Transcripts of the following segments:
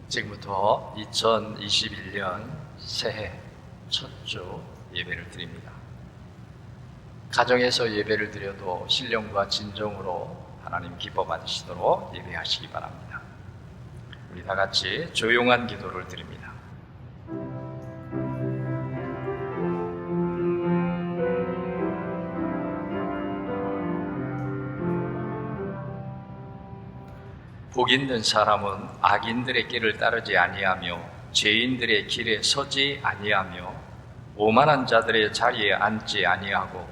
지금부터 2021년 새해 첫 주 예배를 드립니다. 가정에서 예배를 드려도 신령과 진정으로 하나님 기뻐 받으시도록 예배하시기 바랍니다. 우리 다 같이 조용한 기도를 드립니다. 복 있는 사람은 악인들의 길을 따르지 아니하며 죄인들의 길에 서지 아니하며 오만한 자들의 자리에 앉지 아니하고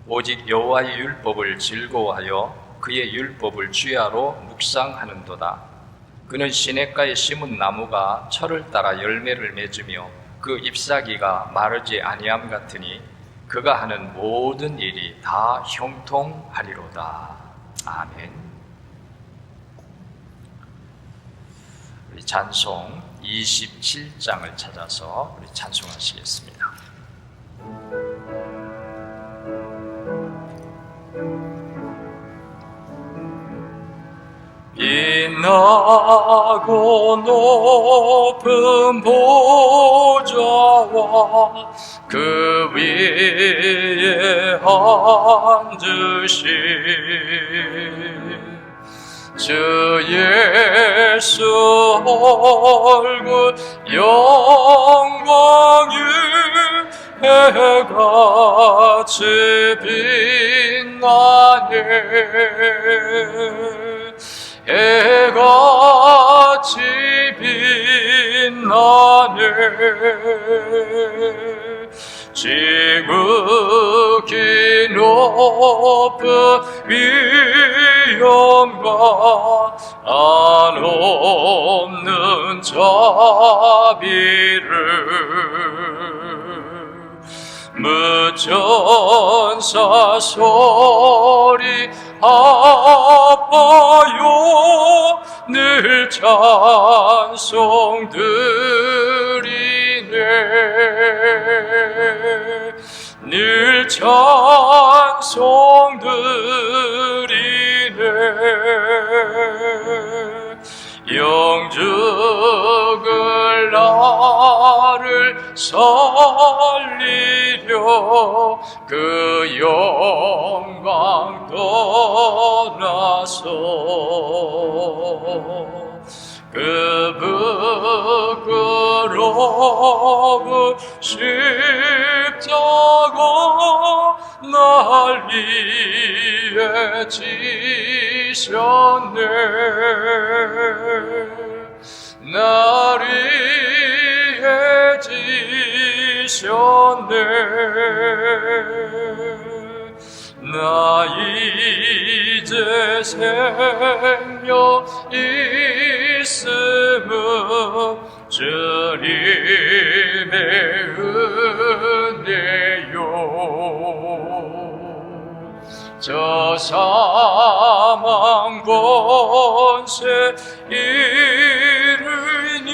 오직 여호와의 율법을 즐거워하여 그의 율법을 주야로 묵상하는도다. 그는 시냇가에 심은 나무가 철을 따라 열매를 맺으며 그 잎사귀가 마르지 아니함 같으니 그가 하는 모든 일이 다 형통하리로다. 아멘. 우리 찬송 27장을 찾아서 우리 찬송하시겠습니다. 빛나고 높은 보좌와 그 위에 앉으신 주 예수 얼굴 영광이 해같이 빛나네. 해같이 빛나네. 지극히 높은 위엄과 한없는 자비를 무천사 소리 아파요 늘 찬송 드리네. 늘 찬송 드리네. 영죽을 나를 살리려 그 영광 떠나서 그 부끄러운 십자가 날 위해 지셨네. 날 위해 지셨네. 나 이제 생명 있음은 주님의 은혜요. 저 사망 권세 이르니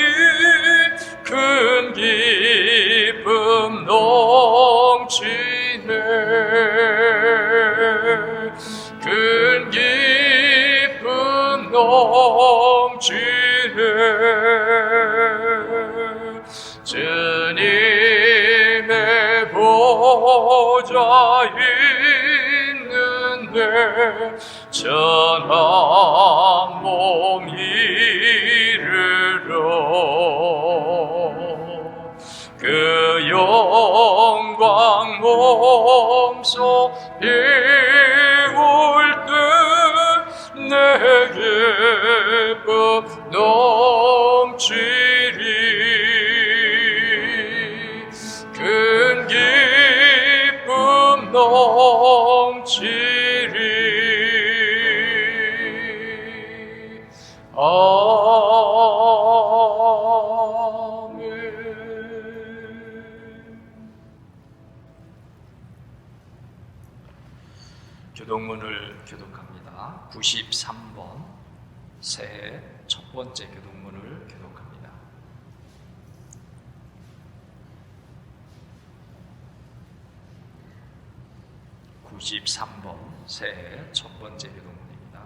큰 기쁨 넘치네. 큰 기쁨 넘치네. 주님의 보좌 있는데 전한 몸 이르러 그 영광 몸소 비울 때 내 기쁨 넘치리. 큰 기쁨 넘치리. 교동문을 교독합니다. 93번 새해 첫 번째 교동문을 교독합니다. 93번 새해 첫 번째 교동문입니다.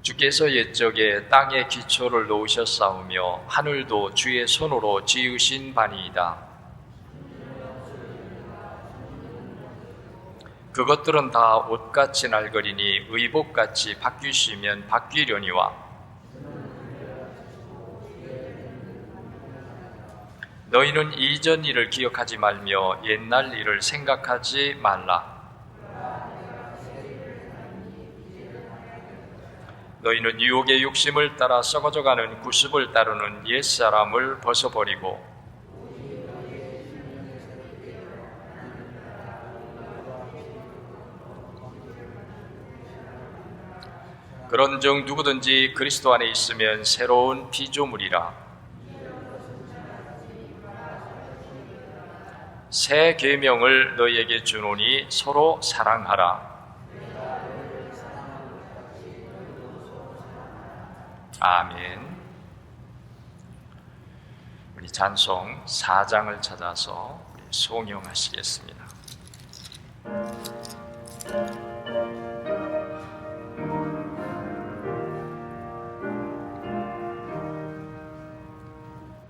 주께서 옛적에 땅에 기초를 놓으셨사오며 하늘도 주의 손으로 지으신 바니이다. 그것들은 다 옷같이 낡으리니 의복같이 바뀌시면 바뀌려니와 너희는 이전 일을 기억하지 말며 옛날 일을 생각하지 말라. 너희는 유혹의 욕심을 따라 썩어져가는 구습을 따르는 옛사람을 벗어버리고 그런즉 누구든지 그리스도 안에 있으면 새로운 피조물이라. 새 계명을 너희에게 주노니 서로 사랑하라. 아멘. 우리 찬송 4장을 찾아서 우리 송영하시겠습니다.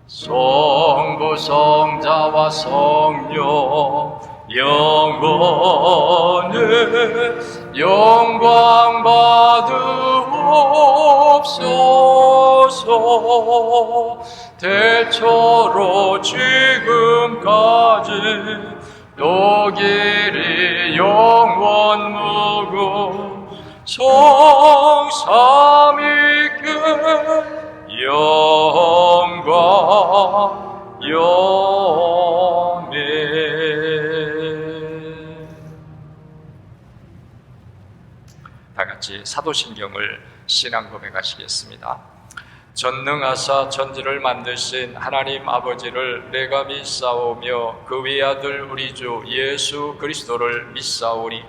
성부 성자와 성령 영원히 영광 받으옵소서. 대초로 지금까지 또 길이 영원 무궁 성삼위께 영광 영예. 다 같이 사도신경을 신앙 고백하시겠습니다. 전능하사 천지를 만드신 하나님 아버지를 내가 믿사오며 그 외아들 우리 주 예수 그리스도를 믿사오니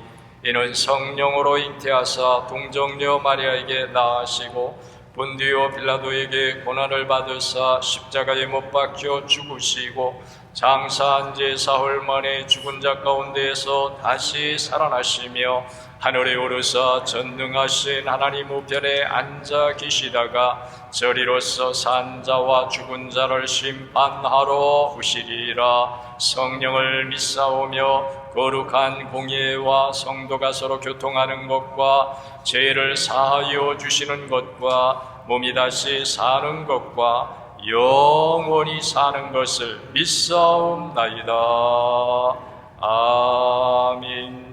이는 성령으로 잉태하사 동정녀 마리아에게 낳으시고 본디오 빌라도에게 고난을 받으사 십자가에 못 박혀 죽으시고 장사한 지 사흘 만에 죽은 자 가운데에서 다시 살아나시며 하늘에 오르사 전능하신 하나님 우편에 앉아 계시다가 저리로서 산 자와 죽은 자를 심판하러 오시리라. 성령을 믿사오며 거룩한 공예와 성도가 서로 교통하는 것과 죄를 사하여 주시는 것과 몸이 다시 사는 것과 영원히 사는 것을 믿사옵나이다. 아멘.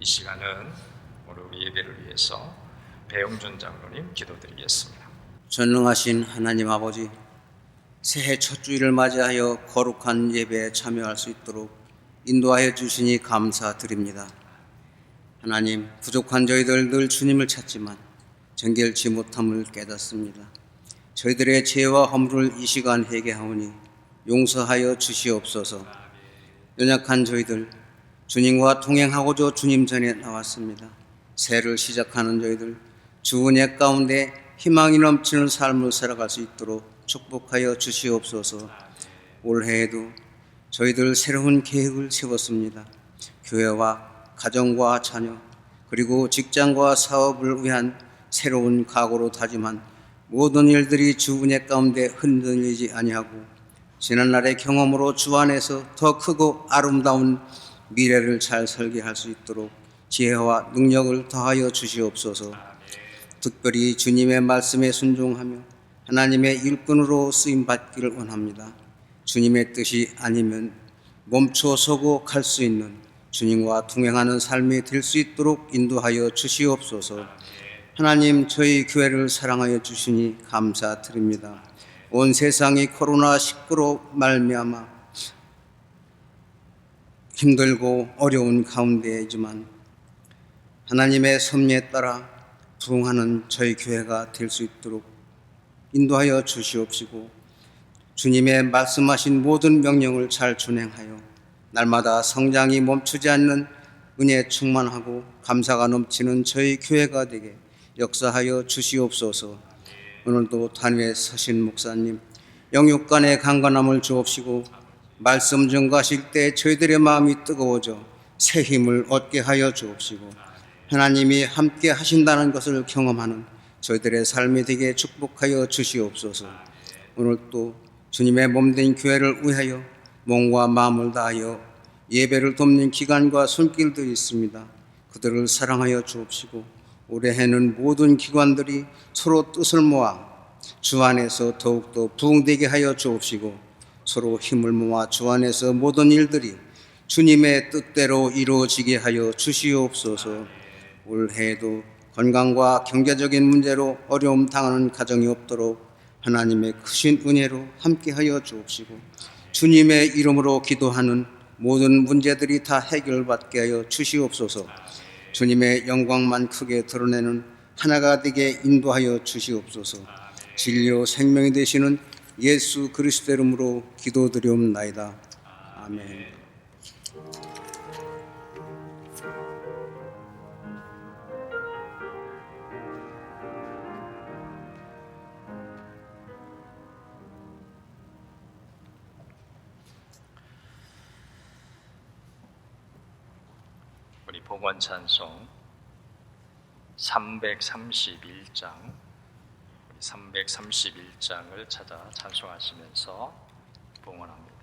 이 시간은 오늘 우리 예배를 위해서 배용준 장로님 기도드리겠습니다. 전능하신 하나님 아버지, 새해 첫 주일을 맞이하여 거룩한 예배에 참여할 수 있도록 인도하여 주시니 감사드립니다. 하나님, 부족한 저희들 늘 주님을 찾지만 정결치 못함을 깨닫습니다. 저희들의 죄와 허물을 이 시간 회개하오니 용서하여 주시옵소서. 연약한 저희들 주님과 동행하고자 주님 전에 나왔습니다. 새해를 시작하는 저희들 주 은혜 가운데 희망이 넘치는 삶을 살아갈 수 있도록 축복하여 주시옵소서. 올해에도 저희들 새로운 계획을 세웠습니다. 교회와 가정과 자녀 그리고 직장과 사업을 위한 새로운 각오로 다짐한 모든 일들이 주 은혜 가운데 흔들리지 아니하고 지난날의 경험으로 주 안에서 더 크고 아름다운 미래를 잘 설계할 수 있도록 지혜와 능력을 더하여 주시옵소서. 특별히 주님의 말씀에 순종하며 하나님의 일꾼으로 쓰임받기를 원합니다. 주님의 뜻이 아니면 멈춰서고 갈 수 있는 주님과 동행하는 삶이 될 수 있도록 인도하여 주시옵소서. 하나님, 저희 교회를 사랑하여 주시니 감사드립니다. 온 세상이 코로나19로 말미암아 힘들고 어려운 가운데이지만 하나님의 섭리에 따라 부응하는 저희 교회가 될 수 있도록 인도하여 주시옵시고 주님의 말씀하신 모든 명령을 잘 준행하여 날마다 성장이 멈추지 않는 은혜 충만하고 감사가 넘치는 저희 교회가 되게 역사하여 주시옵소서. 오늘도 단위에 서신 목사님 영육간의 강건함을 주옵시고 말씀 전가하실 때 저희들의 마음이 뜨거워져 새 힘을 얻게 하여 주옵시고 하나님이 함께 하신다는 것을 경험하는 저희들의 삶이 되게 축복하여 주시옵소서. 오늘 또 주님의 몸된 교회를 위하여 몸과 마음을 다하여 예배를 돕는 기관과 손길들이 있습니다. 그들을 사랑하여 주옵시고 올해에는 모든 기관들이 서로 뜻을 모아 주 안에서 더욱더 부흥되게 하여 주옵시고 서로 힘을 모아 주 안에서 모든 일들이 주님의 뜻대로 이루어지게 하여 주시옵소서. 올해에도 건강과 경제적인 문제로 어려움 당하는 가정이 없도록 하나님의 크신 은혜로 함께하여 주옵시고 주님의 이름으로 기도하는 모든 문제들이 다 해결받게 하여 주시옵소서. 주님의 영광만 크게 드러내는 하나가 되게 인도하여 주시옵소서. 진리요 생명이 되시는 예수 그리스도 이름으로 기도드리옵나이다. 아멘. 우리 복원 찬송 331장 331장을 찾아 찬송하시면서 봉헌합니다.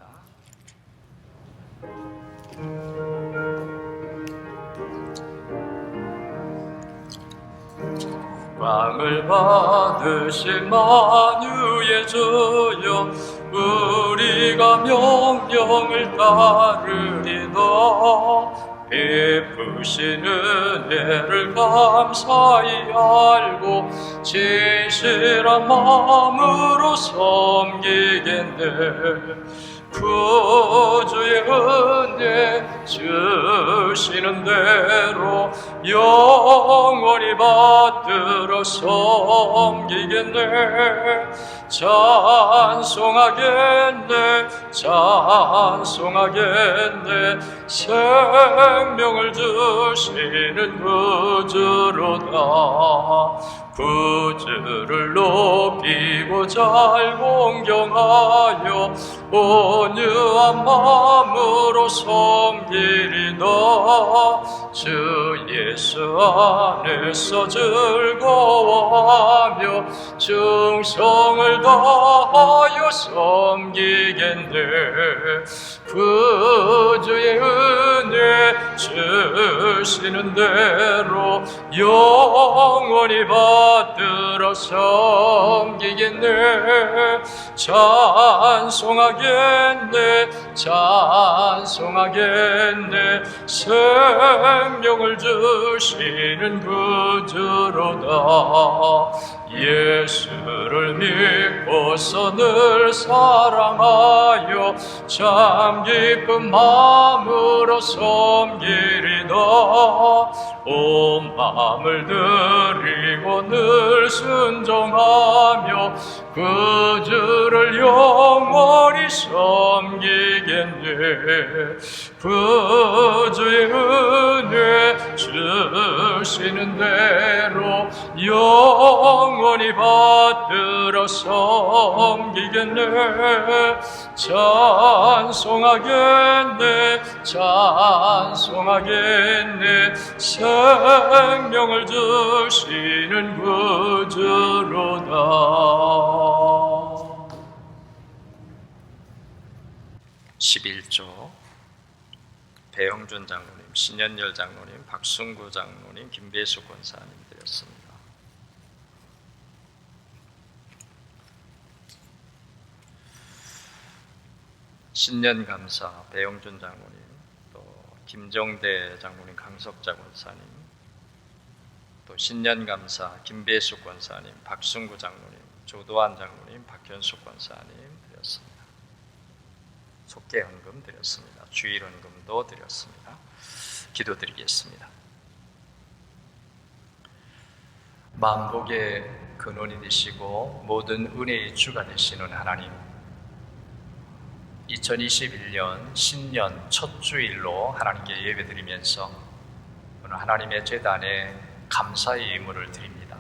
광을 받으신 만유의 주여 우리가 명령을 따르리다. 베푸신 은혜를 감사히 알고 진실한 마음으로 섬기겠네. 구주의 은혜 주시는 대로 영원히 받들어 섬기겠네. 찬송하겠네 찬송하겠네. 생명을 주시는 구주로다. 구주를 높이고 잘 공경하여 온유한 마음으로 섬기리다. 주 예수 안에서 즐거워하며 충성을 다하여 섬기겠네. 구주의 은혜 주시는 대로 영원히 받들어 섬기겠네. 찬송하겠네 찬송하겠네. 생명을 주시는 구주로다. 예수를 믿고서 늘 사랑하여 참 기쁜 마음으로 섬기리다. 온 마음을 드리고 늘 순종하며 구주를 영원히 섬기겠네. 구주의 은혜 주시는 대로 영원히 받들어 섬기겠네. 찬송하겠네 찬송하겠네. 생명을 주시는 구주로다. 11조 배영준 장로님, 신현열 장로님, 박순구 장로님, 김배수 권사님 드렸습니다. 신년감사 배영준 장로님, 또 김정대 장로님, 강석자 권사님, 또 신년감사 김배수 권사님, 박순구 장로님, 조도환 장로님, 박현숙 권사님 드렸습니다. 속죄헌금 드렸습니다. 주일헌금도 드렸습니다. 기도드리겠습니다. 만복의 근원이 되시고 모든 은혜의 주가 되시는 하나님, 2021년 신년 첫 주일로 하나님께 예배드리면서 오늘 하나님의 제단에 감사의 예물을 드립니다.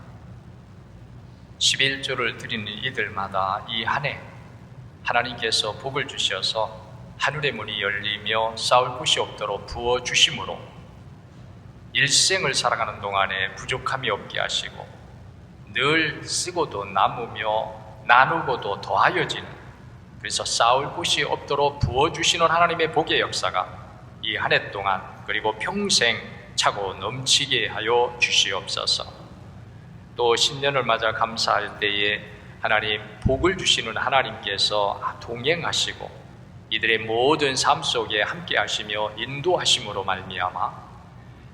11조를 드리는 이들마다 이 한 해 하나님께서 복을 주셔서 하늘의 문이 열리며 싸울 곳이 없도록 부어주심으로 일생을 살아가는 동안에 부족함이 없게 하시고 늘 쓰고도 남으며 나누고도 더하여지는, 그래서 쌓을 곳이 없도록 부어주시는 하나님의 복의 역사가 이 한 해 동안 그리고 평생 차고 넘치게 하여 주시옵소서. 또 신년을 맞아 감사할 때에 하나님 복을 주시는 하나님께서 동행하시고 이들의 모든 삶 속에 함께 하시며 인도하심으로 말미암아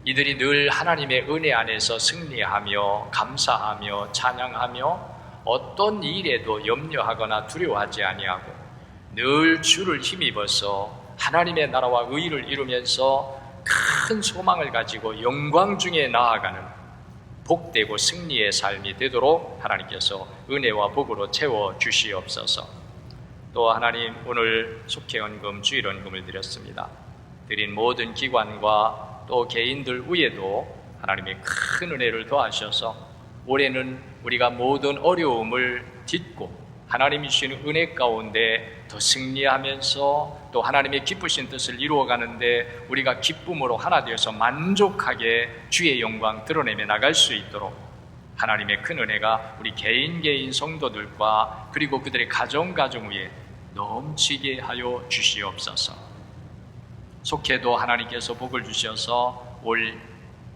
이들이 늘 하나님의 은혜 안에서 승리하며 감사하며 찬양하며 어떤 일에도 염려하거나 두려워하지 아니하고 늘 주를 힘입어서 하나님의 나라와 의를 이루면서 큰 소망을 가지고 영광 중에 나아가는 복되고 승리의 삶이 되도록 하나님께서 은혜와 복으로 채워 주시옵소서. 또 하나님, 오늘 속회헌금 주일헌금을 드렸습니다. 드린 모든 기관과 또 개인들 위에도 하나님의 큰 은혜를 더하셔서 올해는 우리가 모든 어려움을 딛고 하나님이 주시는 은혜 가운데 더 승리하면서 또 하나님의 기쁘신 뜻을 이루어가는데 우리가 기쁨으로 하나 되어서 만족하게 주의 영광 드러내며 나갈 수 있도록 하나님의 큰 은혜가 우리 개인 성도들과 그리고 그들의 가정 위에 넘치게 하여 주시옵소서. 속해도 하나님께서 복을 주셔서 올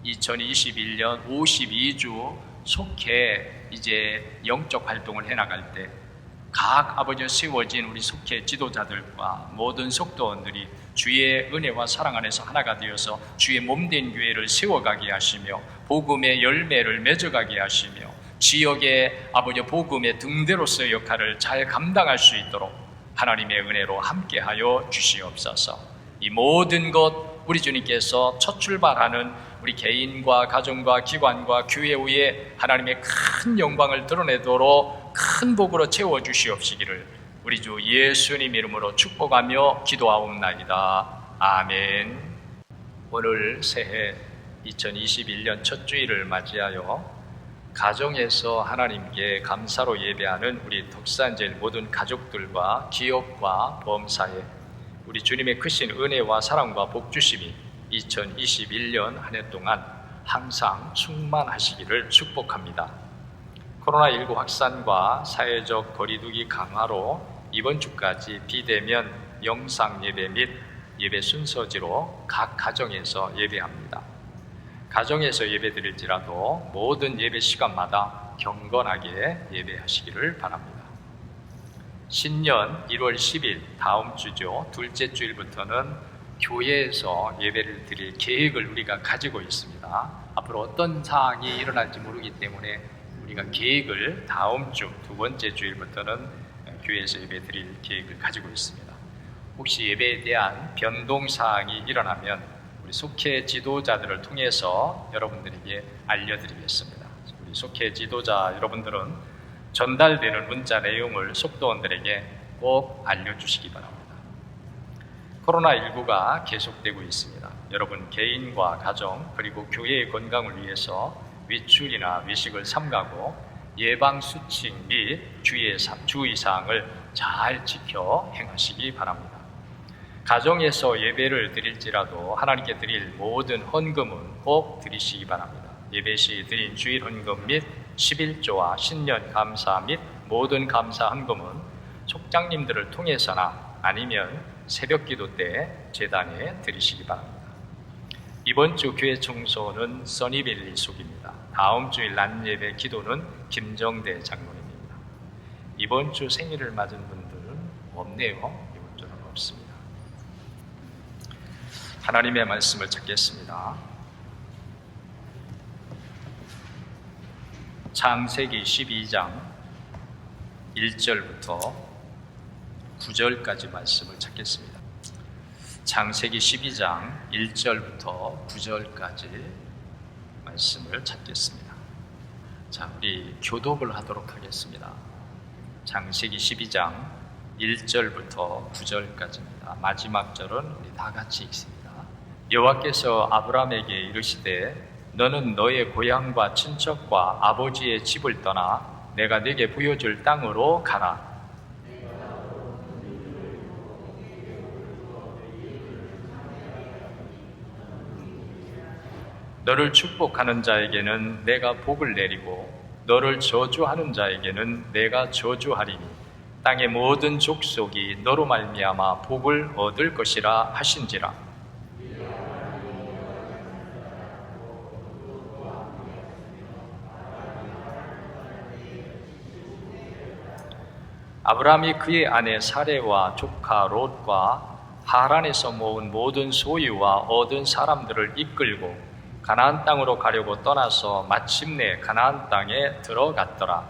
2021년 52주 속해 이제 영적 활동을 해나갈 때 각 아버지의 세워진 우리 속해 지도자들과 모든 속도원들이 주의 은혜와 사랑 안에서 하나가 되어서 주의 몸된 교회를 세워가게 하시며 복음의 열매를 맺어가게 하시며 지역의 아버지 복음의 등대로서의 역할을 잘 감당할 수 있도록 하나님의 은혜로 함께하여 주시옵소서. 이 모든 것 우리 주님께서 첫 출발하는 우리 개인과 가정과 기관과 교회 위에 하나님의 큰 영광을 드러내도록 큰 복으로 채워주시옵시기를 우리 주 예수님 이름으로 축복하며 기도하옵나이다. 아멘. 오늘 새해 2021년 첫 주일을 맞이하여 가정에서 하나님께 감사로 예배하는 우리 덕산제일 모든 가족들과 기업과 범사에 우리 주님의 크신 은혜와 사랑과 복주심이 2021년 한 해 동안 항상 충만하시기를 축복합니다. 코로나19 확산과 사회적 거리두기 강화로 이번 주까지 비대면 영상 예배 및 예배 순서지로 각 가정에서 예배합니다. 가정에서 예배 드릴지라도 모든 예배 시간마다 경건하게 예배하시기를 바랍니다. 신년 1월 10일 다음 주죠. 둘째 주일부터는 교회에서 예배를 드릴 계획을 우리가 가지고 있습니다. 앞으로 어떤 사항이 일어날지 모르기 때문에 우리가 계획을 다음 주 두 번째 주일부터는 교회에서 예배 드릴 계획을 가지고 있습니다. 혹시 예배에 대한 변동 사항이 일어나면 우리 속회 지도자들을 통해서 여러분들에게 알려드리겠습니다. 우리 속회 지도자 여러분들은 전달되는 문자 내용을 속도원들에게 꼭 알려주시기 바랍니다. 코로나19가 계속되고 있습니다. 여러분 개인과 가정 그리고 교회의 건강을 위해서 외출이나 외식을 삼가고 예방수칙 및 주의사항을 잘 지켜 행하시기 바랍니다. 가정에서 예배를 드릴지라도 하나님께 드릴 모든 헌금은 꼭 드리시기 바랍니다. 예배 시 드린 주일 헌금 및 11조와 신년 감사 및 모든 감사 헌금은 촉장님들을 통해서나 아니면 새벽 기도 때 제단에 드리시기 바랍니다. 이번 주 교회 청소는 써니밸리 속입니다. 다음 주일 낮 예배 기도는 김정대 장로님입니다. 이번 주 생일을 맞은 분들은 없네요. 이번 주는 없습니다. 하나님의 말씀을 찾겠습니다. 창세기 12장 1절부터 9절까지 말씀을 찾겠습니다. 창세기 12장 1절부터 9절까지 말씀을 찾겠습니다. 자, 우리 교독을 하도록 하겠습니다. 창세기 12장 1절부터 9절까지입니다. 마지막 절은 우리 다 같이 읽습니다. 여호와께서 아브라함에게 이르시되 너는 너의 고향과 친척과 아버지의 집을 떠나 내가 네게 보여줄 땅으로 가라. 너를 축복하는 자에게는 내가 복을 내리고 너를 저주하는 자에게는 내가 저주하리니 땅의 모든 족속이 너로 말미암아 복을 얻을 것이라 하신지라. 아브라함이 그의 아내 사레와 조카 롯과 하란에서 모은 모든 소유와 얻은 사람들을 이끌고 가나안 땅으로 가려고 떠나서 마침내 가나안 땅에 들어갔더라.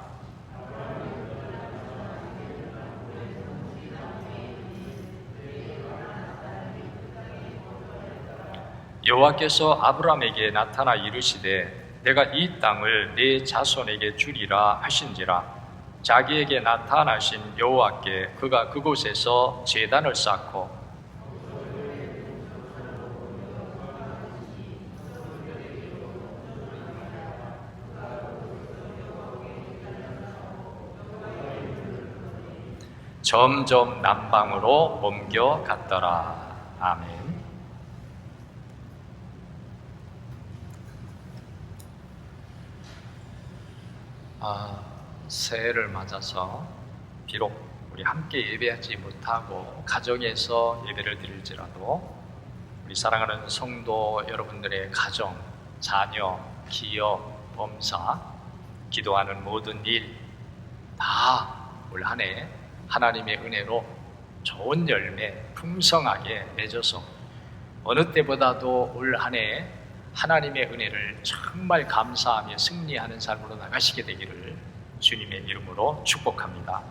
여호와께서 아브라함에게 나타나 이르시되 내가 이 땅을 네 자손에게 주리라 하신지라. 자기에게 나타나신 여호와께 그가 그곳에서 제단을 쌓고 점점 남방으로 옮겨갔더라. 아멘. 새해를 맞아서 비록 우리 함께 예배하지 못하고 가정에서 예배를 드릴지라도 우리 사랑하는 성도 여러분들의 가정, 자녀, 기업, 범사, 기도하는 모든 일 다 올 한 해 하나님의 은혜로 좋은 열매 풍성하게 맺어서 어느 때보다도 올 한 해 하나님의 은혜를 정말 감사하며 승리하는 삶으로 나가시게 되기를 주님의 이름으로 축복합니다.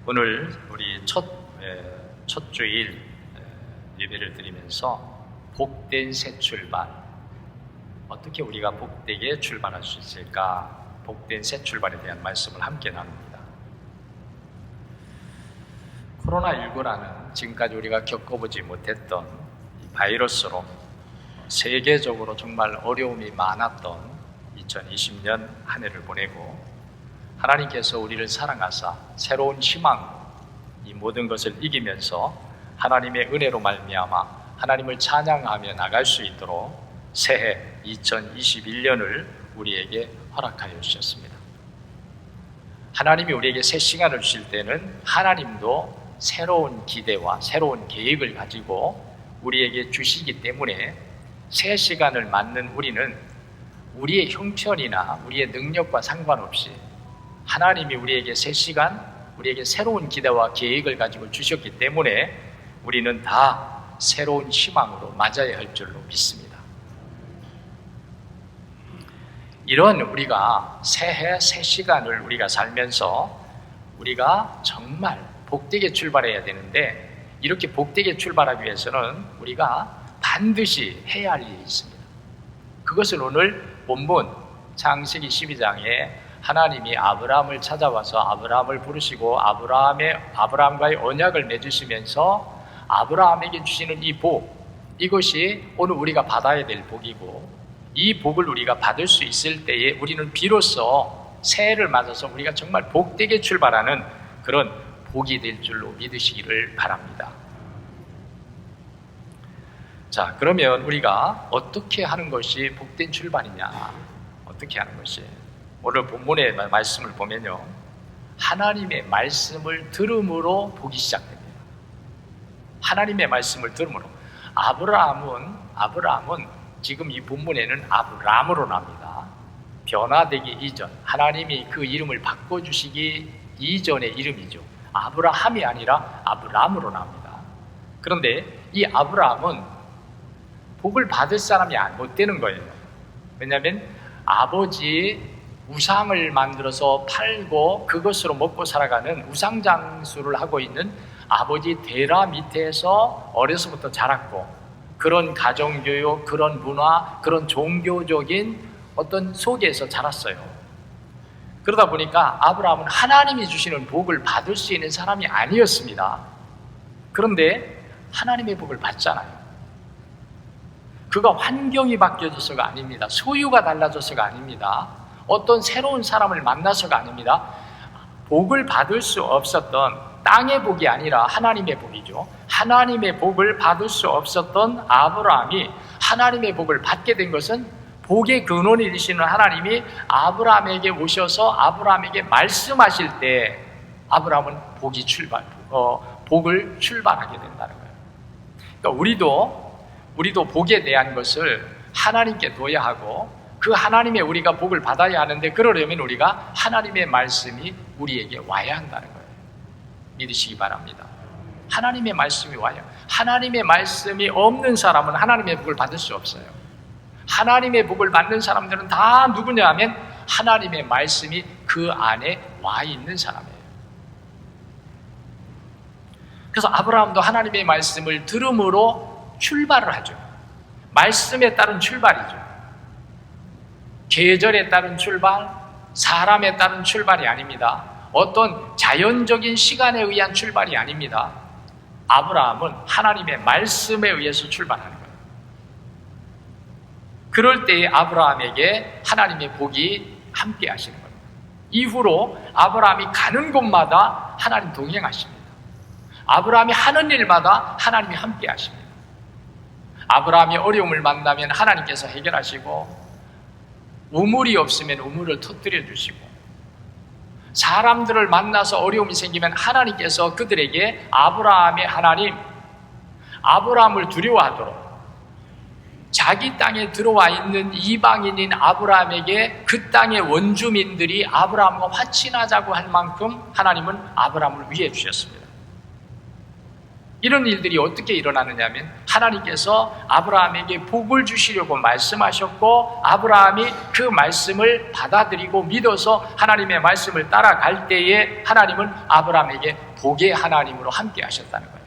오늘 우리 첫 주일 예배를 드리면서 복된 새 출발, 어떻게 우리가 복되게 출발할 수 있을까? 복된 새 출발에 대한 말씀을 함께 나눕니다. 코로나19라는 지금까지 우리가 겪어보지 못했던 바이러스로 세계적으로 정말 어려움이 많았던 2020년 한 해를 보내고 하나님께서 우리를 사랑하사 새로운 희망, 이 모든 것을 이기면서 하나님의 은혜로 말미암아 하나님을 찬양하며 나갈 수 있도록 새해 2021년을 우리에게 허락하여 주셨습니다. 하나님이 우리에게 새 시간을 주실 때는 하나님도 새로운 기대와 새로운 계획을 가지고 우리에게 주시기 때문에 새 시간을 맞는 우리는 우리의 형편이나 우리의 능력과 상관없이 하나님이 우리에게 새 시간, 우리에게 새로운 기대와 계획을 가지고 주셨기 때문에 우리는 다 새로운 희망으로 맞아야 할 줄로 믿습니다. 이런 우리가 새해 새 시간을 우리가 살면서 우리가 정말 복되게 출발해야 되는데, 이렇게 복되게 출발하기 위해서는 우리가 반드시 해야 할 일이 있습니다. 그것을 오늘 본문 창세기 12장에 하나님이 아브라함을 찾아와서 아브라함을 부르시고 아브라함과의 언약을 맺으시면서 아브라함에게 주시는 이 복, 이것이 오늘 우리가 받아야 될 복이고, 이 복을 우리가 받을 수 있을 때에 우리는 비로소 새해를 맞아서 우리가 정말 복되게 출발하는 그런 복이 될 줄로 믿으시기를 바랍니다. 자, 그러면 우리가 어떻게 하는 것이 복된 출발이냐? 어떻게 하는 것이? 오늘 본문의 말씀을 보면요, 하나님의 말씀을 들음으로 복이 시작됩니다. 하나님의 말씀을 들음으로. 아브라함은 지금 이 본문에는 아브람으로 납니다. 변화되기 이전, 하나님이 그 이름을 바꿔주시기 이전의 이름이죠. 아브라함이 아니라 아브람으로 납니다. 그런데 이 아브람은 복을 받을 사람이 못 되는 거예요. 왜냐하면 아버지의 우상을 만들어서 팔고 그것으로 먹고 살아가는 우상장수를 하고 있는 아버지 데라 밑에서 어려서부터 자랐고, 그런 가정교육, 그런 문화, 그런 종교적인 어떤 속에서 자랐어요. 그러다 보니까 아브라함은 하나님이 주시는 복을 받을 수 있는 사람이 아니었습니다. 그런데 하나님의 복을 받잖아요. 그가 환경이 바뀌어져서가 아닙니다. 소유가 달라져서가 아닙니다. 어떤 새로운 사람을 만나서가 아닙니다. 복을 받을 수 없었던, 땅의 복이 아니라 하나님의 복이죠. 하나님의 복을 받을 수 없었던 아브라함이 하나님의 복을 받게 된 것은 복의 근원이 되시는 하나님이 아브라함에게 오셔서 아브라함에게 말씀하실 때 아브라함은 복을 출발하게 된다는 거예요. 그러니까 우리도 복에 대한 것을 하나님께 둬야 하고 그 하나님의 우리가 복을 받아야 하는데 그러려면 우리가 하나님의 말씀이 우리에게 와야 한다는 거예요. 믿으시기 바랍니다. 하나님의 말씀이 와요. 하나님의 말씀이 없는 사람은 하나님의 복을 받을 수 없어요. 하나님의 복을 받는 사람들은 다 누구냐 하면 하나님의 말씀이 그 안에 와 있는 사람이에요. 그래서 아브라함도 하나님의 말씀을 들음으로 출발을 하죠. 말씀에 따른 출발이죠. 계절에 따른 출발, 사람에 따른 출발이 아닙니다. 어떤 자연적인 시간에 의한 출발이 아닙니다. 아브라함은 하나님의 말씀에 의해서 출발하는 거예요. 그럴 때에 아브라함에게 하나님의 복이 함께 하시는 겁니다. 이후로 아브라함이 가는 곳마다 하나님 동행하십니다. 아브라함이 하는 일마다 하나님이 함께 하십니다. 아브라함이 어려움을 만나면 하나님께서 해결하시고 우물이 없으면 우물을 터뜨려 주시고 사람들을 만나서 어려움이 생기면 하나님께서 그들에게 아브라함의 하나님, 아브라함을 두려워하도록 자기 땅에 들어와 있는 이방인인 아브라함에게 그 땅의 원주민들이 아브라함과 화친하자고 할 만큼 하나님은 아브라함을 위해 주셨습니다. 이런 일들이 어떻게 일어나느냐면 하나님께서 아브라함에게 복을 주시려고 말씀하셨고 아브라함이 그 말씀을 받아들이고 믿어서 하나님의 말씀을 따라갈 때에 하나님은 아브라함에게 복의 하나님으로 함께 하셨다는 거예요.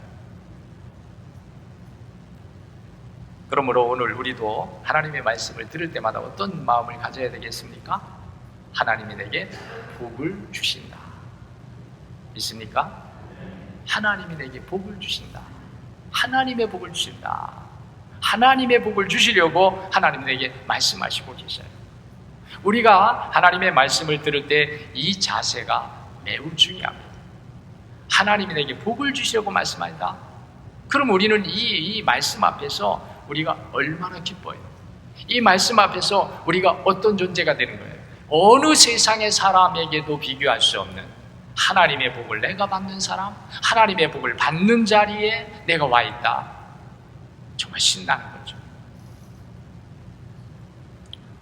그러므로 오늘 우리도 하나님의 말씀을 들을 때마다 어떤 마음을 가져야 되겠습니까? 하나님이 내게 복을 주신다. 믿습니까? 하나님이 내게 복을 주신다. 하나님의 복을 주신다. 하나님의 복을 주시려고 하나님이 내게 말씀하시고 계셔요. 우리가 하나님의 말씀을 들을 때 이 자세가 매우 중요합니다. 하나님이 내게 복을 주시려고 말씀한다. 그럼 우리는 이 말씀 앞에서 우리가 얼마나 기뻐요. 이 말씀 앞에서 우리가 어떤 존재가 되는 거예요. 어느 세상의 사람에게도 비교할 수 없는 하나님의 복을 내가 받는 사람, 하나님의 복을 받는 자리에 내가 와 있다. 정말 신나는 거죠.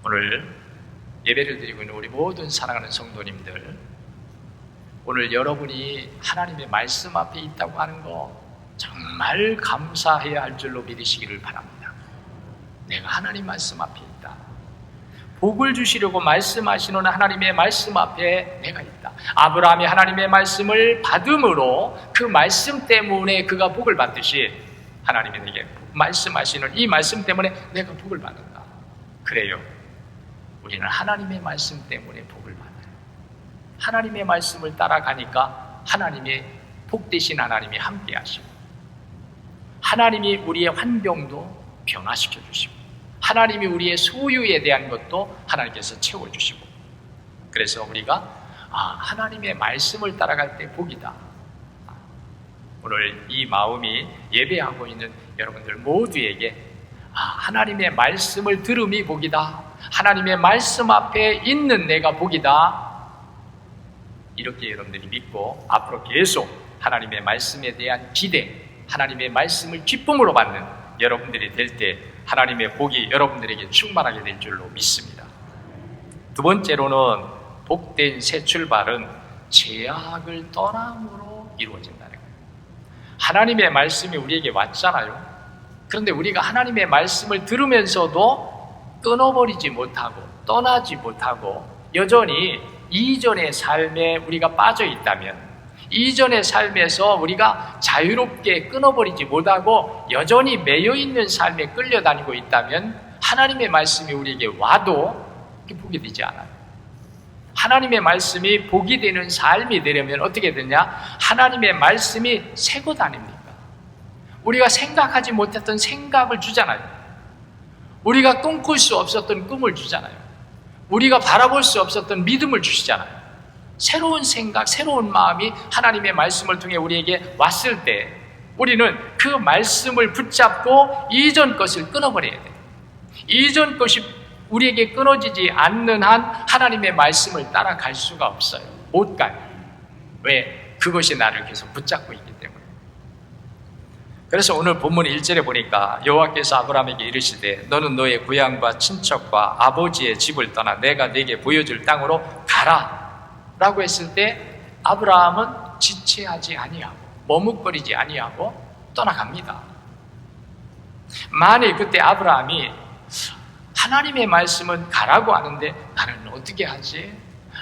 오늘 예배를 드리고 있는 우리 모든 사랑하는 성도님들, 오늘 여러분이 하나님의 말씀 앞에 있다고 하는 거 정말 감사해야 할 줄로 믿으시기를 바랍니다. 내가 하나님 말씀 앞에 있다. 복을 주시려고 말씀하시는 하나님의 말씀 앞에 내가 있다. 아브라함이 하나님의 말씀을 받음으로 그 말씀 때문에 그가 복을 받듯이 하나님이 내게 말씀하시는 이 말씀 때문에 내가 복을 받는다. 그래요. 우리는 하나님의 말씀 때문에 복을 받아요. 하나님의 말씀을 따라가니까 하나님의 복되신 하나님이 함께 하시고 하나님이 우리의 환경도 변화시켜 주시고 하나님이 우리의 소유에 대한 것도 하나님께서 채워주시고 그래서 우리가 하나님의 말씀을 따라갈 때 복이다. 오늘 이 마음이 예배하고 있는 여러분들 모두에게 하나님의 말씀을 들음이 복이다. 하나님의 말씀 앞에 있는 내가 복이다. 이렇게 여러분들이 믿고 앞으로 계속 하나님의 말씀에 대한 기대, 하나님의 말씀을 기쁨으로 받는 여러분들이 될 때 하나님의 복이 여러분들에게 충만하게 될 줄로 믿습니다. 두 번째로는 복된 새 출발은 죄악을 떠남으로 이루어진다는 거예요. 하나님의 말씀이 우리에게 왔잖아요. 그런데 우리가 하나님의 말씀을 들으면서도 끊어버리지 못하고 떠나지 못하고 여전히 이전의 삶에 우리가 빠져 있다면, 이전의 삶에서 우리가 자유롭게 끊어버리지 못하고 여전히 매여있는 삶에 끌려다니고 있다면 하나님의 말씀이 우리에게 와도 복이 되지 않아요. 하나님의 말씀이 복이 되는 삶이 되려면 어떻게 되냐? 하나님의 말씀이 새 것 아닙니까? 우리가 생각하지 못했던 생각을 주잖아요. 우리가 꿈꿀 수 없었던 꿈을 주잖아요. 우리가 바라볼 수 없었던 믿음을 주시잖아요. 새로운 생각, 새로운 마음이 하나님의 말씀을 통해 우리에게 왔을 때 우리는 그 말씀을 붙잡고 이전 것을 끊어버려야 돼요. 이전 것이 우리에게 끊어지지 않는 한 하나님의 말씀을 따라갈 수가 없어요. 못 가요. 왜? 그것이 나를 계속 붙잡고 있기 때문에. 그래서 오늘 본문 1절에 보니까 여호와께서 아브라함에게 이르시되 너는 너의 고향과 친척과 아버지의 집을 떠나 내가 네게 보여줄 땅으로 가라 라고 했을 때 아브라함은 지체하지 아니하고 머뭇거리지 아니하고 떠나갑니다. 만일 그때 아브라함이 하나님의 말씀은 가라고 하는데 나는 어떻게 하지?